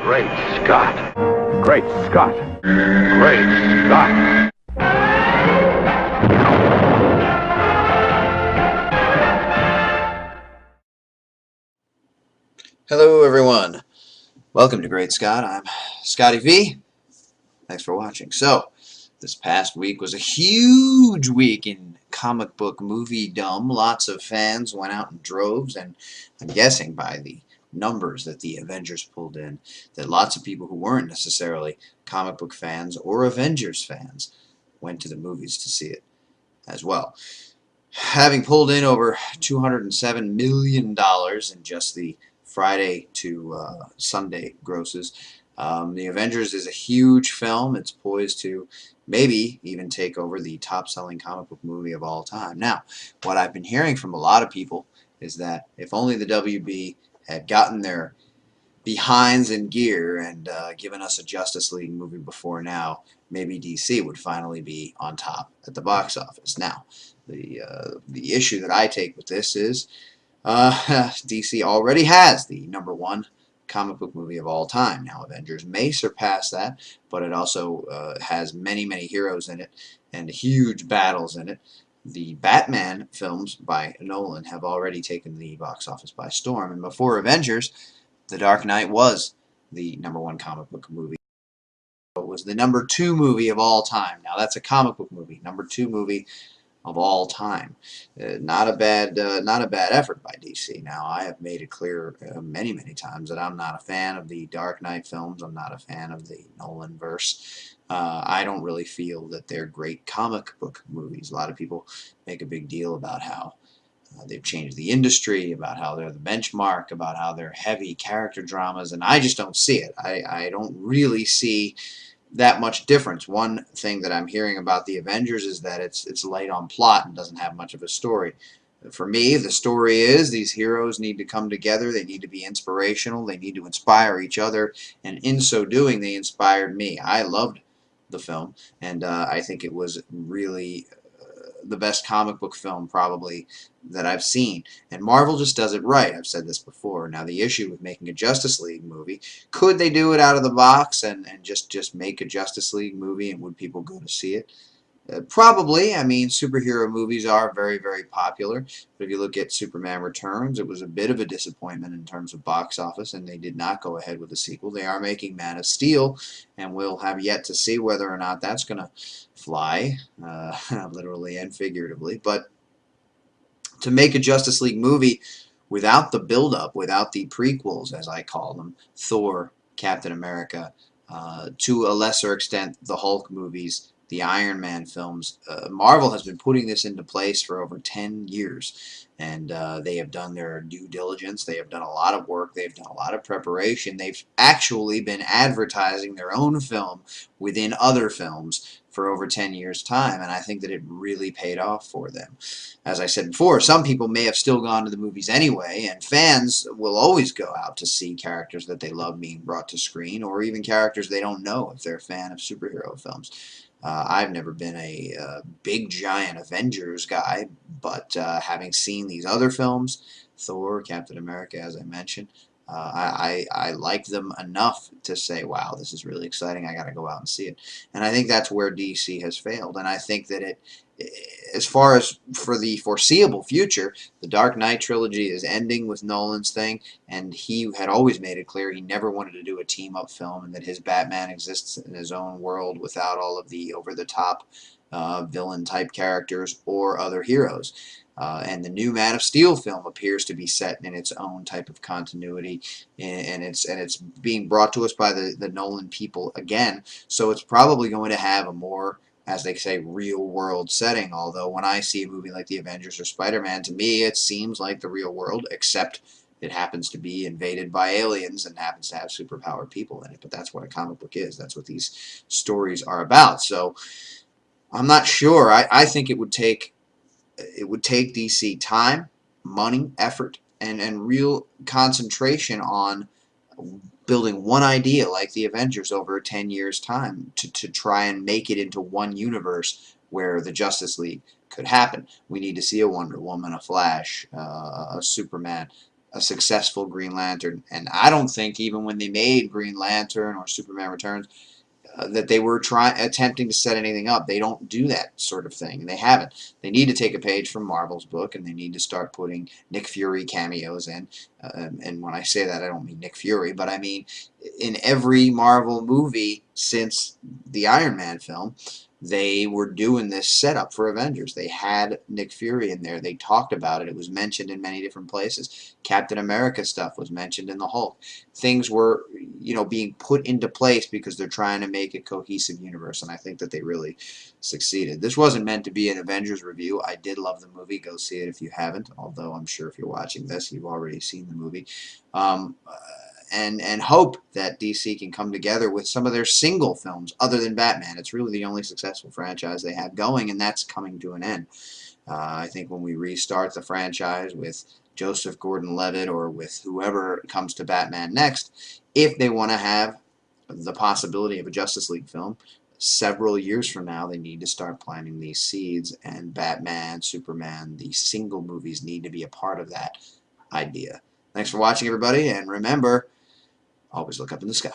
Great Scott. Great Scott. Great Scott. Hello everyone. Welcome to Great Scott. I'm Scotty V. Thanks for watching. So, this past week was a huge week in comic book movie-dom. Lots of fans went out in droves, and I'm guessing by the numbers that the Avengers pulled in, that lots of people who weren't necessarily comic book fans or Avengers fans went to the movies to see it as well. Having pulled in over $207 million in just the Friday to Sunday grosses, the Avengers is a huge film. It's poised to maybe even take over the top-selling comic book movie of all time. Now, what I've been hearing from a lot of people is that if only the WB had gotten their behinds in gear and given us a Justice League movie before now, maybe DC would finally be on top at the box office. Now, the issue that I take with this is DC already has the #1 comic book movie of all time. Now, Avengers may surpass that, but it also has many, many heroes in it and huge battles in it. The Batman films by Nolan have already taken the box office by storm, and before Avengers, The Dark Knight was the #1 comic book movie. It was the #2 movie of all time. Now, that's a comic book movie, #2 movie of all time. Not a bad effort by DC. Now, I have made it clear many, many times that I'm not a fan of the Dark Knight films. I'm not a fan of the Nolan verse. I don't really feel that they're great comic book movies. A lot of people make a big deal about how they've changed the industry, about how they're the benchmark, about how they're heavy character dramas, and I just don't see it. I don't really see that much difference. One thing that I'm hearing about the Avengers is that it's light on plot and doesn't have much of a story. For me, the story is these heroes need to come together, they need to be inspirational, they need to inspire each other, and in so doing, they inspired me. I loved the film, and I think it was really the best comic book film probably that I've seen. And Marvel just does it right. I've said this before. Now, the issue with making a Justice League movie, could they do it out of the box and just make a Justice League movie, and would people go to see it? Probably. I mean, superhero movies are very, very popular. But if you look at Superman Returns, it was a bit of a disappointment in terms of box office, and they did not go ahead with a sequel. They are making Man of Steel, and we'll have yet to see whether or not that's going to fly, literally and figuratively. But to make a Justice League movie without the build-up, without the prequels, as I call them, Thor, Captain America, to a lesser extent, the Hulk movies, the Iron Man films, Marvel has been putting this into place for over 10 years. And they have done their due diligence. They have done a lot of work. They've done a lot of preparation. They've actually been advertising their own film within other films for over 10 years' time, and I think that it really paid off for them. As I said before, some people may have still gone to the movies anyway, and fans will always go out to see characters that they love being brought to screen, or even characters they don't know if they're a fan of superhero films. I've never been a big, giant Avengers guy, but having seen these other films, Thor, Captain America, as I mentioned, I like them enough to say, wow, this is really exciting, I got to go out and see it. And I think that's where DC has failed. And I think that as far as for the foreseeable future, the Dark Knight trilogy is ending with Nolan's thing, and he had always made it clear he never wanted to do a team-up film, and that his Batman exists in his own world without all of the over-the-top villain-type characters or other heroes. And the new Man of Steel film appears to be set in its own type of continuity, and it's being brought to us by the Nolan people again. So it's probably going to have a more, as they say, real-world setting. Although when I see a movie like the Avengers or Spider-Man, to me it seems like the real world, except it happens to be invaded by aliens and happens to have superpowered people in it. But that's what a comic book is. That's what these stories are about. So I'm not sure. I think it would take DC time, money, effort, and real concentration on building one idea like the Avengers over a 10 years time to try and make it into one universe where the Justice League could happen. We need to see a Wonder Woman, a Flash, a Superman, a successful Green Lantern. And I don't think even when they made Green Lantern or Superman Returns that they were attempting to set anything up. They don't do that sort of thing. They haven't. They need to take a page from Marvel's book, and they need to start putting Nick Fury cameos in. And when I say that, I don't mean Nick Fury, but I mean in every Marvel movie since the Iron Man film, they were doing this setup for Avengers. They had Nick Fury in there. They talked about it. It was mentioned in many different places. Captain America stuff was mentioned in the Hulk. Things were, being put into place because they're trying to make a cohesive universe, and I think that they really succeeded. This wasn't meant to be an Avengers review. I did love the movie. Go see it if you haven't, although I'm sure if you're watching this, you've already seen the movie. Um, and hope that DC can come together with some of their single films other than Batman. It's really the only successful franchise they have going, and that's coming to an end. I think when we restart the franchise with Joseph Gordon-Levitt or with whoever comes to Batman next, if they want to have the possibility of a Justice League film, several years from now, they need to start planting these seeds, and Batman, Superman, the single movies need to be a part of that idea. Thanks for watching, everybody, and remember, always look up in the sky.